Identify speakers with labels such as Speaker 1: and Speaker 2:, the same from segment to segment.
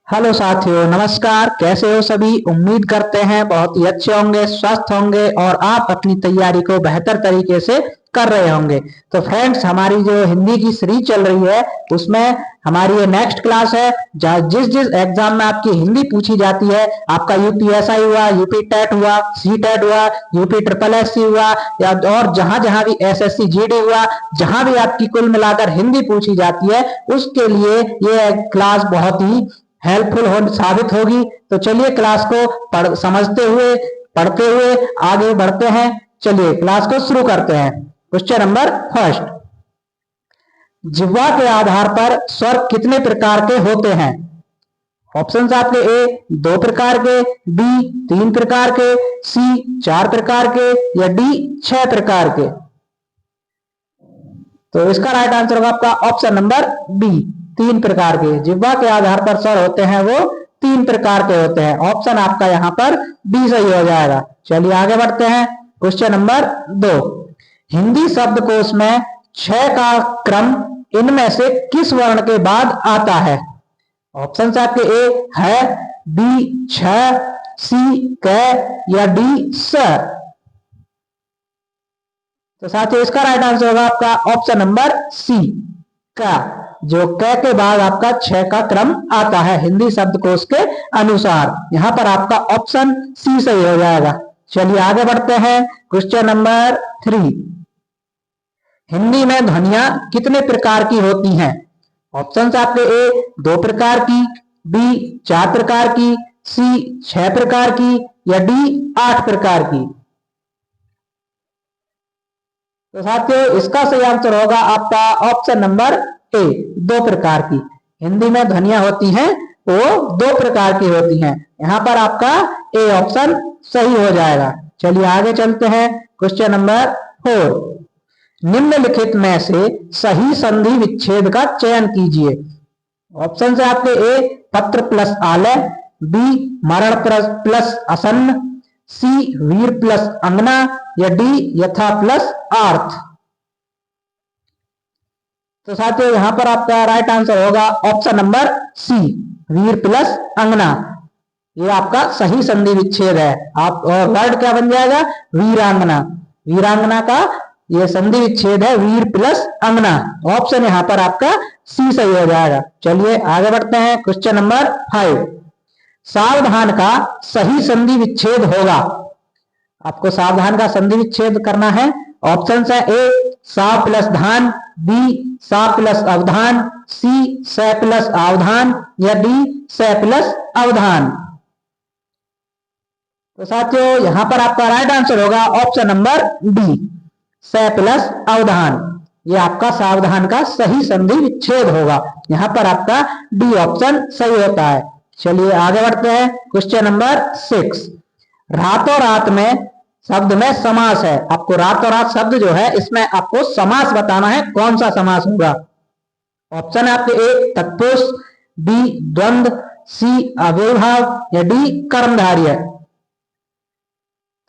Speaker 1: Hello साथियों, नमस्कार। कैसे हो सभी? उम्मीद करते हैं बहुत ही अच्छे होंगे, स्वस्थ होंगे और आप अपनी तैयारी को बेहतर तरीके से कर रहे होंगे। तो फ्रेंड्स, हमारी जो हिंदी की सीरीज चल रही है उसमें हमारी ये नेक्स्ट क्लास है। जिस जिस एग्जाम में आपकी हिंदी पूछी जाती है, आपका यूपीएसआई हुआ, यूपी टेट हुआ, सी टेट हुआ, यूपी ट्रिपल एससी हुआ, या और जहां जहां भी एसएससी जीडी हुआ, जहां भी आपकी कुल मिलाकर हिंदी पूछी जाती है, उसके लिए ये क्लास बहुत ही हेल्पफुल साबित होगी। तो चलिए क्लास को समझते हुए, पढ़ते हुए आगे बढ़ते हैं। चलिए क्लास को शुरू करते हैं। क्वेश्चन नंबर फर्स्ट, जिह्वा के आधार पर स्वर कितने प्रकार के होते हैं? ऑप्शन आपके ए 2 प्रकार के, बी 3 प्रकार के, सी 4 प्रकार के, या डी 6 प्रकार के। तो इसका राइट आंसर होगा आपका ऑप्शन नंबर बी, 3 प्रकार के। जिह्वा के आधार पर स्वर होते हैं वो 3 प्रकार के होते हैं। ऑप्शन आपका यहाँ पर बी सही हो जाएगा। चलिए आगे बढ़ते हैं। क्वेश्चन नंबर 2, हिंदी शब्दकोश में 6 का क्रम इनमें से किस वर्ण के बाद आता है? ऑप्शन आपके ए है, बी 6, सी क, या डी स। तो साथियों इसका राइट आंसर होगा आपका ऑप्शन नंबर सी का, जो क के बाद आपका 6 का क्रम आता है हिंदी शब्दकोश के अनुसार। यहां पर आपका ऑप्शन सी सही हो जाएगा। चलिए आगे बढ़ते हैं। क्वेश्चन नंबर 3, हिंदी में ध्वनियां कितने प्रकार की होती हैं? ऑप्शन आपके ए 2 प्रकार की, बी 4 प्रकार की, सी 6 प्रकार की, या डी 8 प्रकार की। तो साथियों इसका सही आंसर होगा आपका ऑप्शन नंबर ए, 2 प्रकार की। हिंदी में ध्वनियां होती हैं वो 2 प्रकार की होती हैं। यहां पर आपका ए ऑप्शन सही हो जाएगा। चलिए आगे चलते हैं। क्वेश्चन नंबर 4, निम्नलिखित में से सही संधि विच्छेद का चयन कीजिए। ऑप्शन से आपके ए पत्र प्लस आलय, बी मरण प्लस आसन्न, सी वीर प्लस अंगना, या डी यथा प्लस आर्थ। तो साथियों यहां पर आपका राइट आंसर होगा ऑप्शन नंबर सी, वीर प्लस अंगना। ये आपका सही संधि विच्छेद है। आप वर्ड क्या बन जाएगा? वीरांगना। वीरांगना का ये संधि विच्छेद है वीर प्लस अंगना। ऑप्शन यहां पर आपका सी सही हो जाएगा। चलिए आगे बढ़ते हैं। क्वेश्चन नंबर 5, सावधान का सही संधि विच्छेद होगा। आपको सावधान का संधि विच्छेद करना है। ऑप्शन है ए साव प्लस धान, बी सा प्लस अवधान, सी स प्लस अवधान, या डी स प्लस अवधान। तो साथियों यहां पर आपका राइट आंसर होगा ऑप्शन नंबर डी, स प्लस अवधान। ये आपका सावधान का सही संधि विच्छेद होगा। यहां पर आपका डी ऑप्शन सही होता है। चलिए आगे बढ़ते हैं। क्वेश्चन नंबर 6, रातों रात में शब्द में समास है। आपको रातों रात शब्द जो है इसमें आपको समास बताना है। कौन सा समास होगा? ऑप्शन है आपके ए तत्पुरुष, बी द्वंद्व, सी अव्ययभाव, या डी कर्मधारय।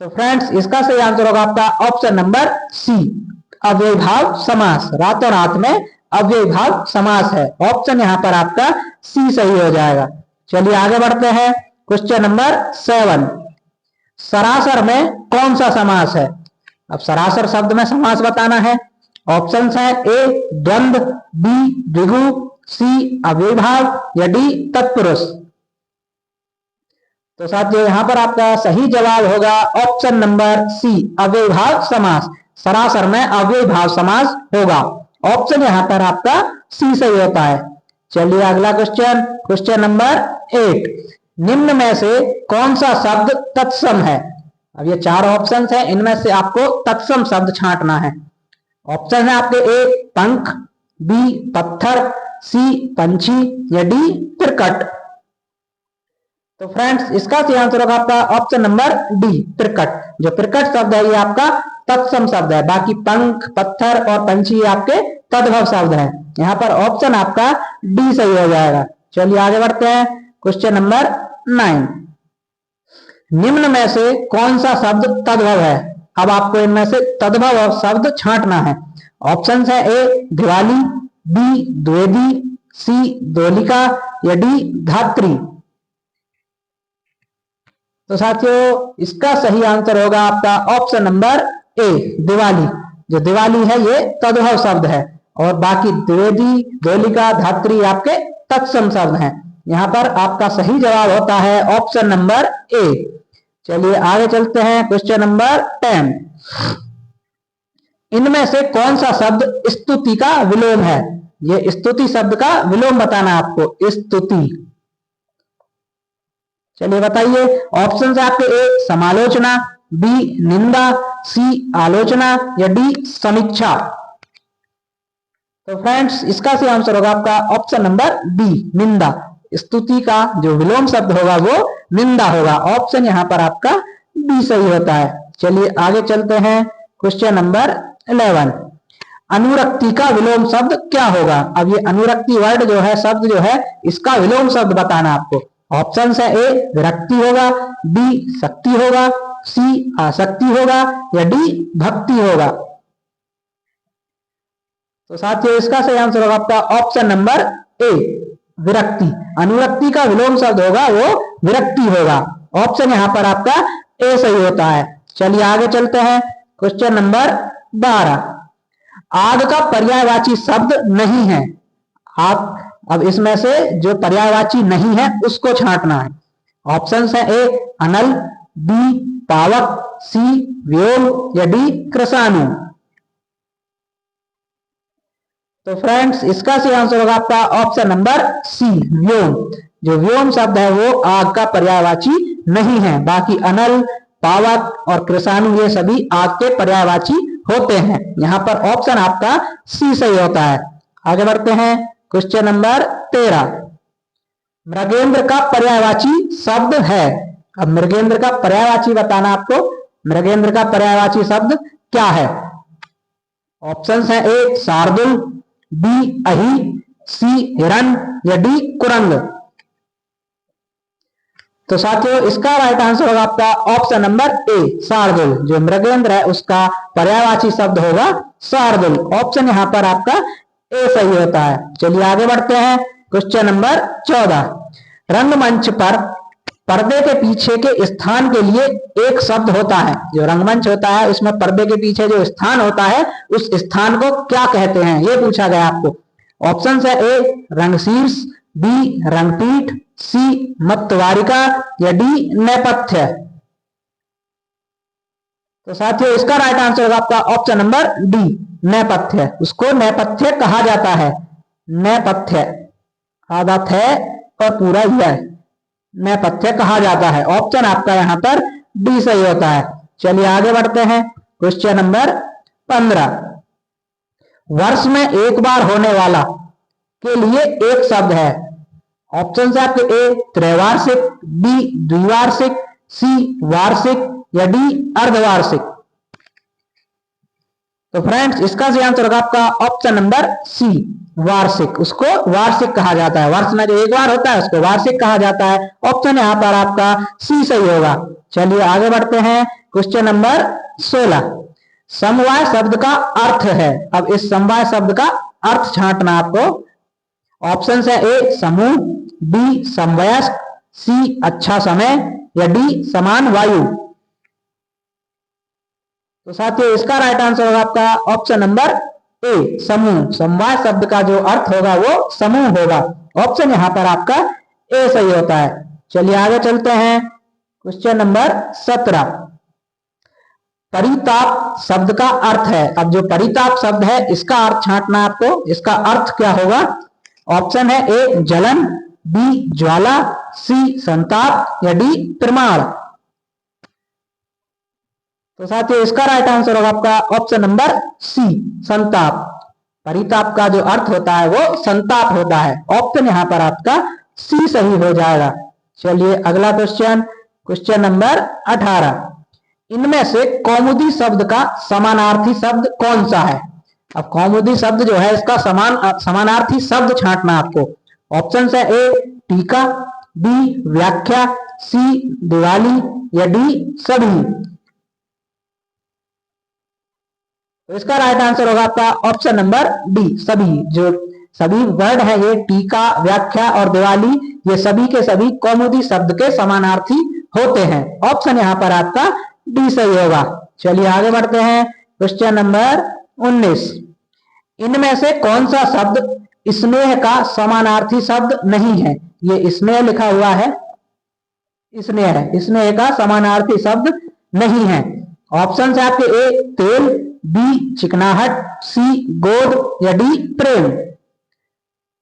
Speaker 1: तो फ्रेंड्स इसका सही आंसर होगा आपका ऑप्शन नंबर सी, अव्ययभाव समास। रातों रात में अव्ययभाव समास है। ऑप्शन यहां पर आपका सी सही हो जाएगा। चलिए आगे बढ़ते हैं। क्वेश्चन नंबर 7, सरासर में कौन सा समास है? अब सरासर शब्द में समास बताना है। ऑप्शन है ए द्वंद्व, बी द्विगु, सी अव्ययभाव, या डी तत्पुरुष। तो साथियों यहां पर आपका सही जवाब होगा ऑप्शन नंबर सी, अव्ययभाव समास। सरासर में अव्ययभाव समास होगा। ऑप्शन यहां पर आपका सी सही होता है। चलिए अगला क्वेश्चन, क्वेश्चन नंबर 8, निम्न में से कौन सा शब्द तत्सम है? अब ये 4 ऑप्शन है, इनमें से आपको तत्सम शब्द छांटना है। ऑप्शन है आपके ए पंख, बी पत्थर, सी पंछी, या डी त्रिकट। तो फ्रेंड्स इसका सही आंसर होगा आपका ऑप्शन नंबर डी, त्रिकट। जो त्रिकट शब्द है ये आपका तत्सम शब्द है। बाकी पंख, पत्थर और पंछी आपके तद्भव शब्द है। यहां पर ऑप्शन आपका डी सही हो जाएगा। चलिए आगे बढ़ते हैं। क्वेश्चन नंबर 9, निम्न में से कौन सा शब्द तद्भव है? अब आपको इनमें से तद्भव शब्द छांटना है। ऑप्शन है ए दिवाली, बी द्विवेदी, सी द्वलिका, या डी धात्री। तो साथियों इसका सही आंसर होगा आपका ऑप्शन नंबर ए, दिवाली। जो दिवाली है ये तद्भव शब्द है और बाकी द्विवेदी, द्विलिका, धात्री आपके तत्सम शब्द हैं। यहां पर आपका सही जवाब होता है ऑप्शन नंबर ए। चलिए आगे चलते हैं, क्वेश्चन नंबर 10। इनमें से कौन सा शब्द स्तुति का विलोम है? ये स्तुति शब्द का विलोम बताना आपको, स्तुति। चलिए बताइए, ऑप्शन है आपके ए समालोचना, बी निंदा, सी आलोचना या डी समीक्षा। तो फ्रेंड्स इसका सही आंसर होगा आपका ऑप्शन नंबर बी, निंदा। स्तुति का जो विलोम शब्द होगा वो निंदा होगा। ऑप्शन यहां पर आपका बी सही होता है। चलिए आगे चलते हैं, क्वेश्चन नंबर 11। अनुरक्ति का विलोम शब्द क्या होगा? अब ये अनुरक्ति वर्ड जो है, शब्द जो है, इसका विलोम शब्द बताना आपको। ऑप्शन है ए विरक्ति होगा, बी शक्ति होगा, सी आसक्ति होगा या डी भक्ति होगा। तो साथियों इसका सही आंसर होगा आपका ऑप्शन नंबर ए, विरक्ति। अनुरक्ति का विलोम शब्द होगा वो विरक्ति होगा। ऑप्शन यहां पर आपका ए सही होता है। चलिए आगे चलते हैं, क्वेश्चन नंबर 12। आग का पर्यायवाची शब्द नहीं है। आप अब इसमें से जो पर्यायवाची नहीं है उसको छांटना है। ऑप्शन है ए अनल, बी पावक, सी व्योम या डी कृषाणु। तो फ्रेंड्स इसका सही आंसर होगा आपका ऑप्शन नंबर सी, व्योम। जो व्योम शब्द है वो आग का पर्यायवाची नहीं है। बाकी अनल, पावक और कृषाणु ये सभी आग के पर्यायवाची होते हैं। यहां पर ऑप्शन आपका सी सही होता है। आगे बढ़ते हैं, क्वेश्चन नंबर 13। मृगेंद्र का पर्यायवाची शब्द है। अब मृगेंद्र का पर्यायवाची बताना आपको। मृगेंद्र का पर्यायवाची शब्द क्या है? ऑप्शन है ए शार्दुल, बी अहि, सी हिरण या डी कुरंग। तो साथियों इसका राइट आंसर होगा आपका ऑप्शन नंबर ए, शार्दुल। जो मृगेंद्र है उसका पर्यायवाची शब्द होगा शार्दुल। ऑप्शन यहां पर आपका ए सही होता है। चलिए आगे बढ़ते हैं, क्वेश्चन नंबर 14। रंगमंच पर पर्दे के पीछे के स्थान के लिए एक शब्द होता है। जो रंगमंच होता है उसमें पर्दे के पीछे जो स्थान होता है उस स्थान को क्या कहते हैं, ये पूछा गया आपको। ऑप्शन है ए रंगशीर्ष, बी रंगपीठ, सी मत्तवारिका या डी नेपथ्य। तो साथियों इसका राइट आंसर होगा आपका ऑप्शन नंबर डी, नेपथ्य। उसको नेपथ्य कहा जाता है। नेपथ्य, आधा थ और पूरा यह, नेपथ्य कहा जाता है। ऑप्शन आपका यहां पर डी सही होता है। चलिए आगे बढ़ते हैं, क्वेश्चन नंबर 15। वर्ष में एक बार होने वाला के लिए एक शब्द है। ऑप्शन है आपके ए त्रैवार्षिक, बी द्विवार्षिक, सी वार्षिक या डी अर्धवार्षिक। तो फ्रेंड्स इसका सही आंसर होगा आपका ऑप्शन नंबर सी, वार्षिक। उसको वार्षिक कहा जाता है। वर्ष में जो एक बार होता है उसको वार्षिक कहा जाता है। ऑप्शन यहां पर आपका सी सही होगा। चलिए आगे बढ़ते हैं, क्वेश्चन नंबर 16। समवाय शब्द का अर्थ है। अब इस समवाय शब्द का अर्थ छांटना आपको। ऑप्शन है ए समूह, बी समवयस्क, सी अच्छा समय या डी समान वायु। तो साथियों इसका राइट आंसर होगा आपका ऑप्शन नंबर ए, समूह। समवाय शब्द का जो अर्थ होगा वो समूह होगा। ऑप्शन यहां पर आपका ए सही होता है। चलिए आगे चलते हैं, क्वेश्चन नंबर 17। परिताप शब्द का अर्थ है। अब जो परिताप शब्द है इसका अर्थ छांटना आपको। इसका अर्थ क्या होगा? ऑप्शन है ए जलन, बी ज्वाला, सी संताप या डी प्रमाण। तो साथियों इसका राइट आंसर होगा आपका ऑप्शन नंबर सी, संताप। परिताप का जो अर्थ होता है वो संताप होता है। ऑप्शन यहां पर आपका सी सही हो जाएगा। चलिए अगला क्वेश्चन, क्वेश्चन नंबर 18। इनमें से कौमुदी शब्द का समानार्थी शब्द कौन सा है? अब कौमुदी शब्द जो है इसका समानार्थी शब्द छांटना आपको। ऑप्शन है ए टीका, बी व्याख्या, सी दिवाली या डी सभी। तो इसका राइट आंसर होगा आपका ऑप्शन नंबर डी, सभी। जो सभी वर्ड है ये टीका, व्याख्या और दिवाली, ये सभी के सभी कौमुदी शब्द के समानार्थी होते हैं। ऑप्शन यहाँ पर आपका डी सही होगा। चलिए आगे बढ़ते हैं। क्वेश्चन नंबर 19, इनमें से कौन सा शब्द स्नेह का समानार्थी शब्द नहीं है? ये स्नेह लिखा हुआ है, स्नेह है, स्नेह का समानार्थी शब्द नहीं है। ऑप्शन है आपके ए तेल, बी चिकनाहट, सी गोद या डी प्रेम।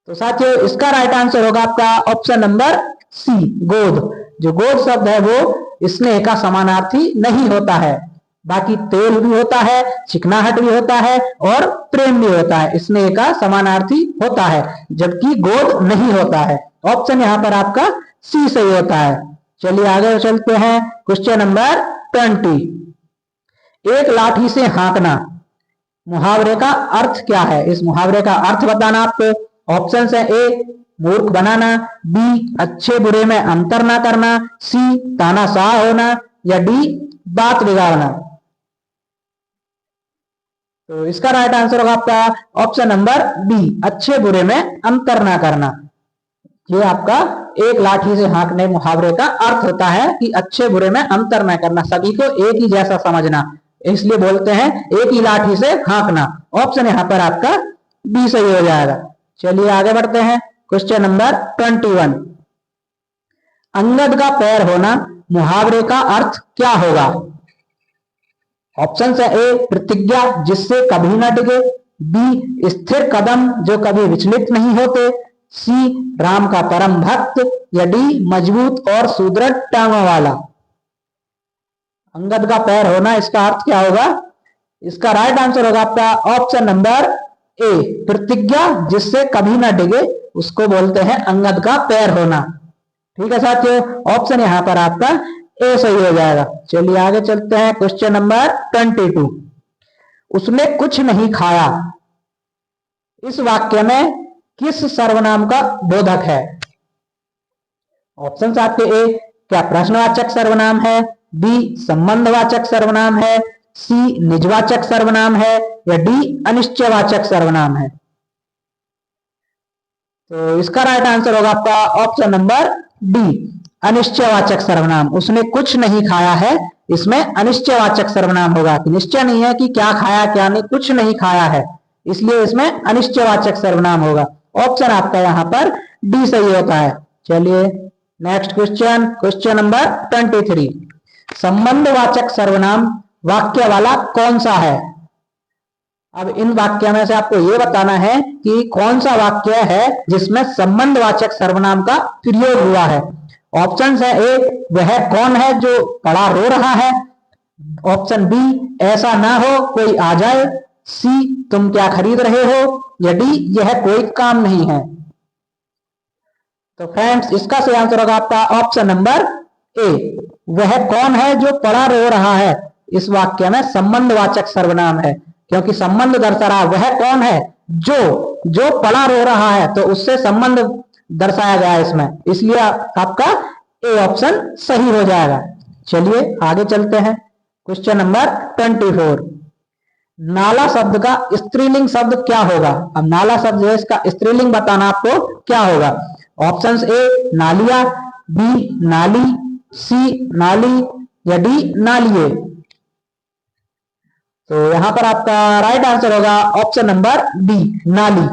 Speaker 1: तो साथियों इसका राइट आंसर होगा आपका ऑप्शन नंबर सी गोद। जो गोद शब्द है वो स्नेह का समानार्थी नहीं होता है। बाकी तेल भी होता है, चिकनाहट भी होता है और प्रेम भी होता है, स्नेह का समानार्थी होता है, जबकि गोद नहीं होता है। ऑप्शन यहां पर आपका सी सही होता है। चलिए आगे चलते हैं। क्वेश्चन नंबर 20, एक लाठी से हाँकना मुहावरे का अर्थ क्या है? इस मुहावरे का अर्थ बताना आपको। ऑप्शन है ए मूर्ख बनाना, बी अच्छे बुरे में अंतर ना करना, सी तानाशाह होना या डी बात बिगाड़ना। तो इसका राइट आंसर होगा आपका ऑप्शन नंबर बी अच्छे बुरे में अंतर ना करना। ये आपका एक लाठी से हाँकने मुहावरे का अर्थ होता है कि अच्छे बुरे में अंतर न करना, सभी को एक ही जैसा समझना, इसलिए बोलते हैं एक ही लाठी से हाँकना। ऑप्शन यहां पर आपका बी सही हो जाएगा। चलिए आगे बढ़ते हैं। क्वेश्चन नंबर 21, अंगद का पैर होना मुहावरे का अर्थ क्या होगा? ऑप्शन है ए प्रतिज्ञा जिससे कभी न डिगे, बी स्थिर कदम जो कभी विचलित नहीं होते, सी राम का परम भक्त या डी मजबूत और सुदृढ़ टांगों वाला। अंगद का पैर होना इसका अर्थ क्या होगा? इसका राइट आंसर होगा आपका ऑप्शन नंबर ए प्रतिज्ञा जिससे कभी ना डिगे, उसको बोलते हैं अंगद का पैर होना। ठीक है साथियों, ऑप्शन यहां पर आपका ए सही हो जाएगा। चलिए आगे चलते हैं। क्वेश्चन नंबर 22, उसने कुछ नहीं खाया इस वाक्य में किस सर्वनाम का बोधक है? ऑप्शन आपके ए क्या प्रश्नवाचक सर्वनाम है, बी संबंधवाचक सर्वनाम है, सी निजवाचक सर्वनाम है या डी अनिश्चयवाचक सर्वनाम है। तो इसका राइट आंसर होगा आपका ऑप्शन नंबर डी अनिश्चयवाचक सर्वनाम। उसने कुछ नहीं खाया है, इसमें अनिश्चयवाचक सर्वनाम होगा। निश्चय नहीं है कि क्या खाया क्या नहीं, कुछ नहीं खाया है, इसलिए इसमें अनिश्चयवाचक सर्वनाम होगा। ऑप्शन आपका यहां पर डी सही होता है। चलिए नेक्स्ट क्वेश्चन, क्वेश्चन नंबर 23, संबंधवाचक सर्वनाम वाक्य वाला कौन सा है? अब इन वाक्य में से आपको यह बताना है कि कौन सा वाक्य है जिसमें संबंधवाचक सर्वनाम का प्रयोग हुआ है। ऑप्शन है ए वह कौन है जो पड़ा रो रहा है, ऑप्शन बी ऐसा ना हो कोई आ जाए, सी तुम क्या खरीद रहे हो या डी यह कोई काम नहीं है। तो फ्रेंड्स इसका सही आंसर होगा आपका ऑप्शन नंबर ए वह कौन है जो पड़ा रो रहा है। इस वाक्य में संबंधवाचक सर्वनाम है, क्योंकि संबंध दर्शा रहा वह कौन है जो पड़ा रो रहा है, तो उससे संबंध दर्शाया गया है इसमें, इसलिए आपका ए ऑप्शन सही हो जाएगा। चलिए आगे चलते हैं। क्वेश्चन नंबर 24, नाला शब्द का स्त्रीलिंग शब्द क्या होगा? अब नाला शब्द है इसका स्त्रीलिंग बताना आपको क्या होगा। ऑप्शंस ए नालिया, बी नाली, सी नाली या डी नालिये। तो यहां पर आपका राइट आंसर होगा ऑप्शन नंबर डी नाली।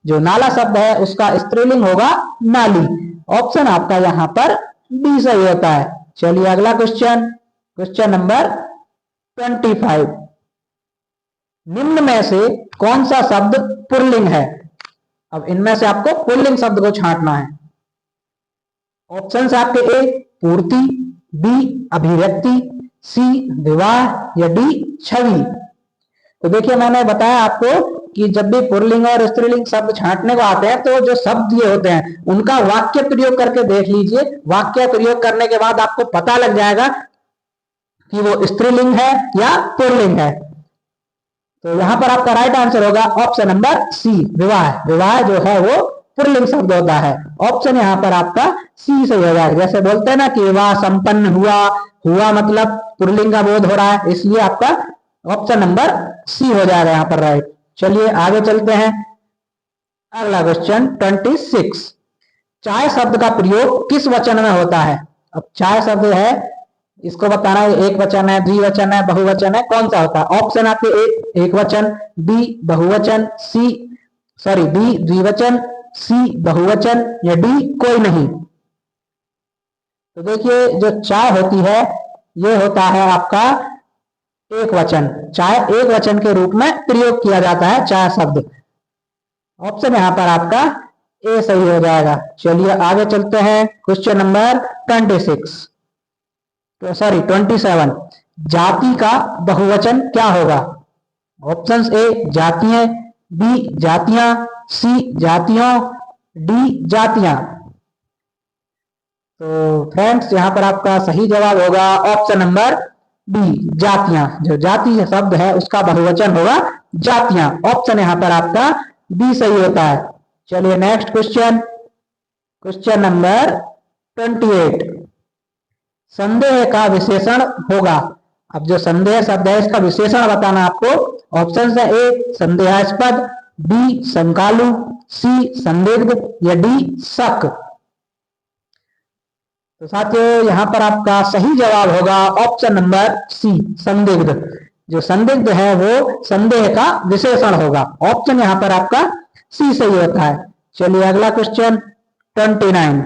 Speaker 1: जो नाला शब्द है उसका स्त्रीलिंग होगा नाली। ऑप्शन आपका यहां पर डी सही होता है। चलिए अगला क्वेश्चन, क्वेश्चन नंबर 25, निम्न में से कौन सा शब्द पुल्लिंग है? अब इनमें से आपको पुल्लिंग शब्द को छांटना है। ऑप्शन है आपके ए पूर्ति, बी अभिव्यक्ति, सी विवाह या डी छवि। तो देखिए मैंने बताया आपको कि जब भी पुल्लिंग और स्त्रीलिंग शब्द छांटने को आते हैं तो जो शब्द ये होते हैं उनका वाक्य प्रयोग करके देख लीजिए। वाक्य प्रयोग करने के बाद आपको पता लग जाएगा कि वो स्त्रीलिंग है या पुल्लिंग है। तो यहां पर आपका राइट आंसर होगा ऑप्शन नंबर सी विवाह। विवाह जो है वो पुल्लिंग शब्द होता है। ऑप्शन यहां पर आपका सी सही हो जाएगा। जैसे बोलते हैं ना कि विवाह संपन्न हुआ, हुआ मतलब पुल्लिंग का बोध हो रहा है, इसलिए आपका ऑप्शन नंबर सी हो जाएगा यहां पर राइट। चलिए आगे चलते हैं। अगला क्वेश्चन 26, चाय शब्द का प्रयोग किस वचन में होता है? अब चाय शब्द है, इसको बताना है एक वचन है, द्विवचन है, बहुवचन है, कौन सा होता है? ऑप्शन आपके एक वचन, बी बहुवचन, बी द्विवचन, सी बहुवचन या डी कोई नहीं। तो देखिए जो चाय होती है ये होता है आपका एक वचन, चाय एक वचन के रूप में प्रयोग किया जाता है चाय शब्द। ऑप्शन यहां पर आपका ए सही हो जाएगा। चलिए आगे चलते हैं, क्वेश्चन नंबर 27, जाति का बहुवचन क्या होगा? ऑप्शंस ए जातियां, बी जातियां, सी जातियों, डी जातियां। तो फ्रेंड्स यहां पर आपका सही जवाब होगा ऑप्शन नंबर बी जातियां। जो जाति शब्द है उसका बहुवचन होगा जातियां। ऑप्शन यहां पर आपका बी सही होता है। चलिए नेक्स्ट क्वेश्चन, क्वेश्चन नंबर 28, संदेह का विशेषण होगा। अब जो संदेह शब्द है इसका विशेषण बताना आपको। ऑप्शन है ए संदेहास्पद, बी शंकालु, सी संदिग्ध या डी शक। तो साथियों यहां पर आपका सही जवाब होगा ऑप्शन नंबर सी संदिग्ध। जो संदिग्ध है वो संदेह का विशेषण होगा। ऑप्शन यहां पर आपका सी सही होता है। चलिए अगला क्वेश्चन 29,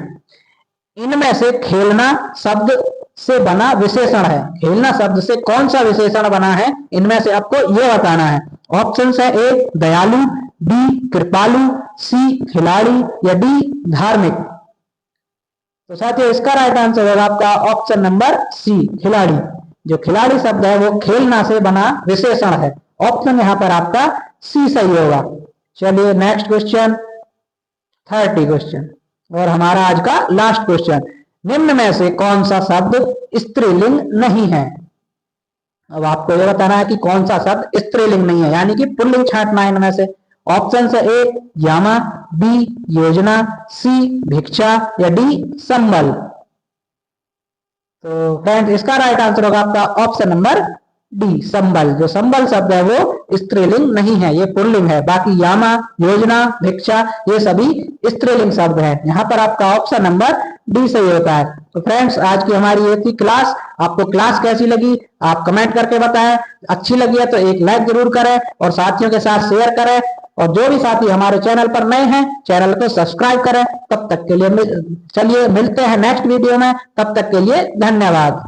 Speaker 1: इनमें से खेलना शब्द से बना विशेषण है। खेलना शब्द से कौन सा विशेषण बना है इनमें से आपको यह बताना है। ऑप्शन है ए दयालु, बी कृपालु, सी खिलाड़ी या डी धार्मिक। तो साथियों इसका राइट आंसर होगा आपका ऑप्शन नंबर सी खिलाड़ी। जो खिलाड़ी शब्द है वो खेलना से बना विशेषण है। ऑप्शन यहां पर आपका सी सही होगा। चलिए नेक्स्ट क्वेश्चन 30 क्वेश्चन और हमारा आज का लास्ट क्वेश्चन, निम्न में से कौन सा शब्द स्त्रीलिंग नहीं है? अब आपको यह बताना है कि कौन सा शब्द स्त्रीलिंग नहीं है, यानी कि पुल्लिंग छांटना है इनमें से। ऑप्शन है ए यामा, बी योजना, सी भिक्षा या डी संबल। तो फ्रेंड्स इसका राइट आंसर होगा आपका ऑप्शन नंबर डी संबल। जो संबल शब्द है वो स्त्रीलिंग नहीं है, ये पुल्लिंग है। बाकी यामा, योजना, भिक्षा ये सभी स्त्रीलिंग शब्द है। यहाँ पर आपका ऑप्शन नंबर डी सही होता है। तो फ्रेंड्स आज की हमारी ये थी क्लास। आपको क्लास कैसी लगी आप कमेंट करके बताएं। अच्छी लगी है तो एक लाइक जरूर करें और साथियों के साथ शेयर करें। और जो भी साथी हमारे चैनल पर नए हैं चैनल को सब्सक्राइब करें। तब तक के लिए चलिए मिलते हैं नेक्स्ट वीडियो में। तब तक के लिए धन्यवाद।